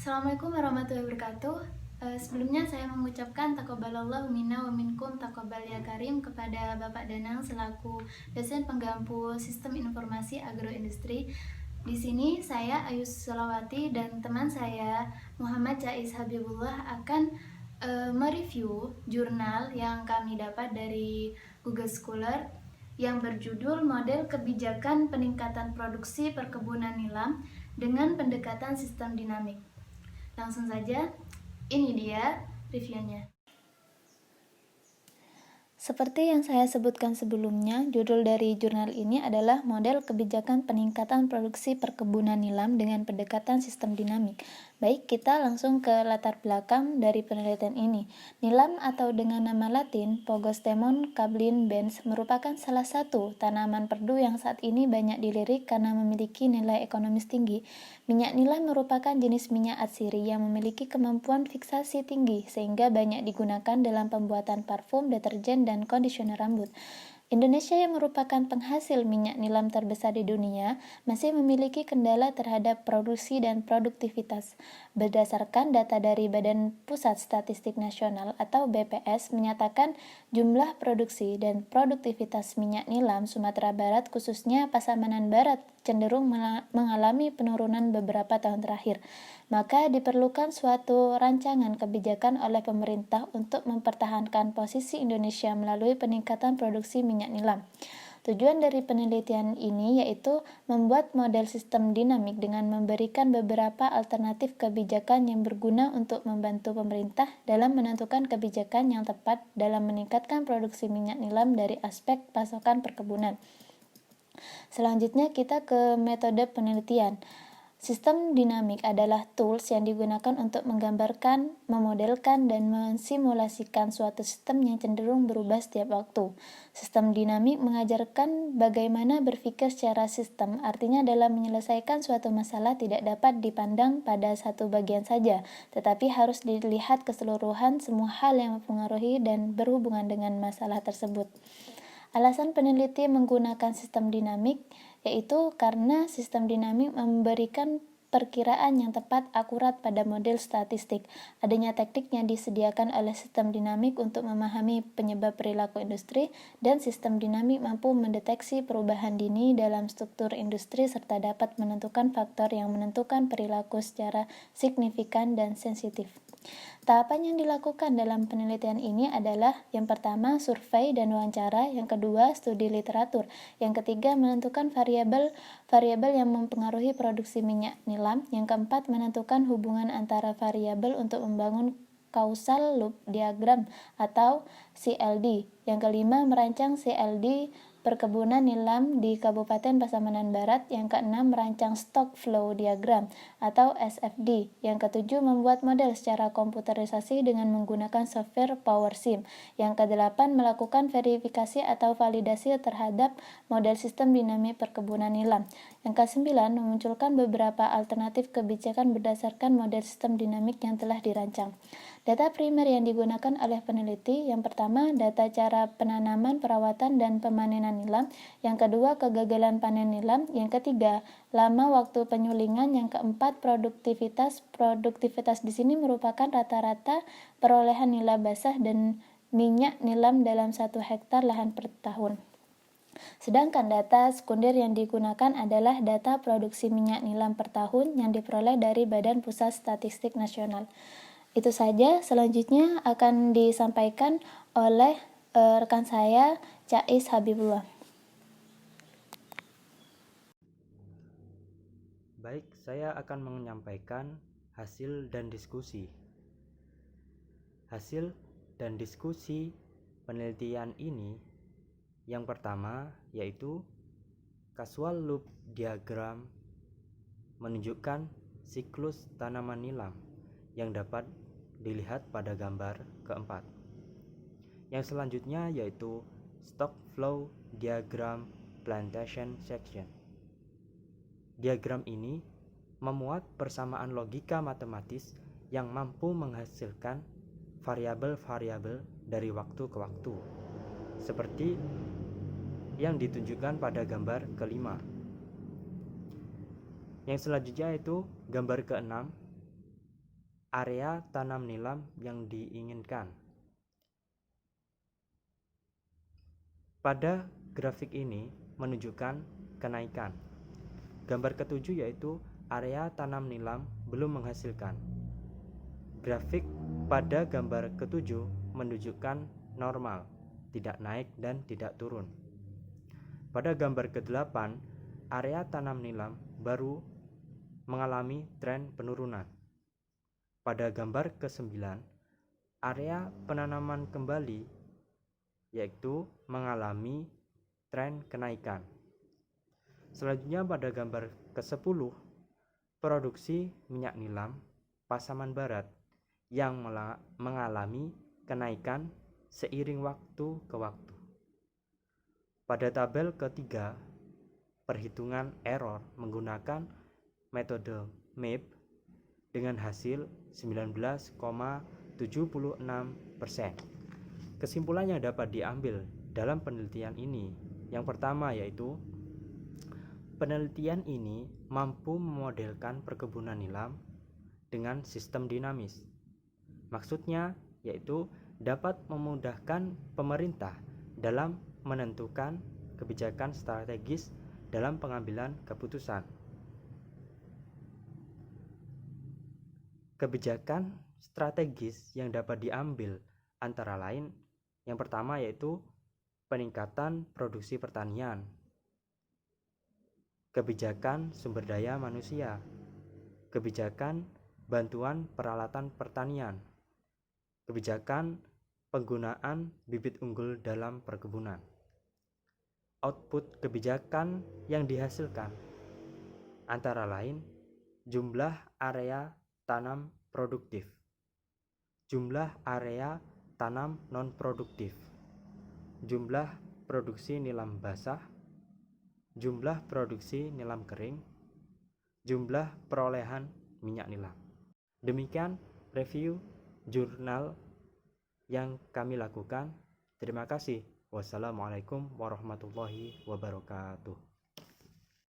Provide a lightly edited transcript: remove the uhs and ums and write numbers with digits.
Assalamualaikum warahmatullahi wabarakatuh. Sebelumnya saya mengucapkan taqabbalallahu minna wa minkum taqabbal ya karim kepada Bapak Danang selaku dosen penggampu Sistem Informasi Agroindustri. Di sini saya Ayus Salawati dan teman saya Muhammad Cais Habibullah akan mereview jurnal yang kami dapat dari Google Scholar yang berjudul Model Kebijakan Peningkatan Produksi Perkebunan Nilam dengan Pendekatan Sistem Dinamik. Langsung saja, ini dia reviewnya. Seperti yang saya sebutkan sebelumnya, judul dari jurnal ini adalah Model Kebijakan Peningkatan Produksi Perkebunan Nilam dengan Pendekatan Sistem Dinamik. Baik, kita langsung ke latar belakang dari penelitian ini. Nilam atau dengan nama latin Pogostemon cablin-bens merupakan salah satu tanaman perdu yang saat ini banyak dilirik karena memiliki nilai ekonomis tinggi. Minyak nilam merupakan jenis minyak atsiri yang memiliki kemampuan fiksasi tinggi sehingga banyak digunakan dalam pembuatan parfum, deterjen, dan kondisioner rambut. Indonesia yang merupakan penghasil minyak nilam terbesar di dunia masih memiliki kendala terhadap produksi dan produktivitas. Berdasarkan data dari Badan Pusat Statistik Nasional atau BPS menyatakan jumlah produksi dan produktivitas minyak nilam Sumatera Barat khususnya Pasaman Barat cenderung mengalami penurunan beberapa tahun terakhir. Maka diperlukan suatu rancangan kebijakan oleh pemerintah untuk mempertahankan posisi Indonesia melalui peningkatan produksi minyak nilam. Tujuan dari penelitian ini yaitu membuat model sistem dinamik dengan memberikan beberapa alternatif kebijakan yang berguna untuk membantu pemerintah dalam menentukan kebijakan yang tepat dalam meningkatkan produksi minyak nilam dari aspek pasokan perkebunan. Selanjutnya kita ke metode penelitian. Sistem dinamik adalah tools yang digunakan untuk menggambarkan, memodelkan, dan mensimulasikan suatu sistem yang cenderung berubah setiap waktu. Sistem dinamik mengajarkan bagaimana berpikir secara sistem, artinya dalam menyelesaikan suatu masalah tidak dapat dipandang pada satu bagian saja, tetapi harus dilihat keseluruhan semua hal yang mempengaruhi dan berhubungan dengan masalah tersebut. Alasan peneliti menggunakan sistem dinamik yaitu karena sistem dinamik memberikan perkiraan yang tepat akurat pada model statistik. Adanya teknik yang disediakan oleh sistem dinamik untuk memahami penyebab perilaku industri, dan sistem dinamik mampu mendeteksi perubahan dini dalam struktur industri serta dapat menentukan faktor yang menentukan perilaku secara signifikan dan sensitif. Tahapan yang dilakukan dalam penelitian ini adalah yang pertama survei dan wawancara, yang kedua studi literatur, yang ketiga menentukan variabel yang mempengaruhi produksi minyak nilam, yang keempat menentukan hubungan antara variabel untuk membangun causal loop diagram atau CLD, yang kelima merancang CLD perkebunan nilam di Kabupaten Pasaman Barat, yang keenam merancang stock flow diagram atau SFD, yang ketujuh membuat model secara komputerisasi dengan menggunakan software PowerSim, yang kedelapan melakukan verifikasi atau validasi terhadap model sistem dinamik perkebunan nilam, yang kesembilan memunculkan beberapa alternatif kebijakan berdasarkan model sistem dinamik yang telah dirancang. Data primer yang digunakan oleh peneliti, yang pertama data cara penanaman, perawatan, dan pemanenan nilam, yang kedua kegagalan panen nilam, yang ketiga lama waktu penyulingan, yang keempat produktivitas di sini merupakan rata-rata perolehan nila basah dan minyak nilam dalam 1 hektar lahan per tahun. Sedangkan data sekunder yang digunakan adalah data produksi minyak nilam per tahun yang diperoleh dari Badan Pusat Statistik Nasional. Itu saja, selanjutnya akan disampaikan oleh rekan saya, Cais Habibullah. Baik, saya akan menyampaikan hasil dan diskusi. Hasil dan diskusi penelitian ini yang pertama yaitu causal loop diagram menunjukkan siklus tanaman nilam yang dapat dilihat pada gambar keempat. Yang selanjutnya yaitu stock flow diagram plantation section. Diagram ini memuat persamaan logika matematis yang mampu menghasilkan variabel-variabel dari waktu ke waktu, seperti yang ditunjukkan pada gambar kelima. Yang selanjutnya itu gambar keenam area tanam nilam yang diinginkan. Pada grafik ini menunjukkan kenaikan. Gambar ketujuh yaitu area tanam nilam belum menghasilkan. Grafik pada gambar ketujuh menunjukkan normal, tidak naik dan tidak turun. Pada gambar ke-8, area tanam nilam baru mengalami tren penurunan. Pada gambar ke-9, area penanaman kembali yaitu mengalami tren kenaikan. Selanjutnya pada gambar ke-10, produksi minyak nilam Pasaman Barat yang mengalami kenaikan seiring waktu ke waktu. Pada tabel ketiga, perhitungan error menggunakan metode MAP dengan hasil 19,76%. Kesimpulan yang dapat diambil dalam penelitian ini, yang pertama yaitu penelitian ini mampu memodelkan perkebunan nilam dengan sistem dinamis. Maksudnya yaitu dapat memudahkan pemerintah dalam menentukan kebijakan strategis dalam pengambilan keputusan. Kebijakan strategis yang dapat diambil antara lain yang pertama yaitu peningkatan produksi pertanian, kebijakan sumber daya manusia, kebijakan bantuan peralatan pertanian, kebijakan penggunaan bibit unggul dalam perkebunan. Output kebijakan yang dihasilkan antara lain jumlah area tanam produktif, jumlah area tanam non-produktif, jumlah produksi nilam basah, jumlah produksi nilam kering, jumlah perolehan minyak nilam. Demikian review jurnal yang kami lakukan. Terima kasih. Wassalamualaikum warahmatullahi wabarakatuh.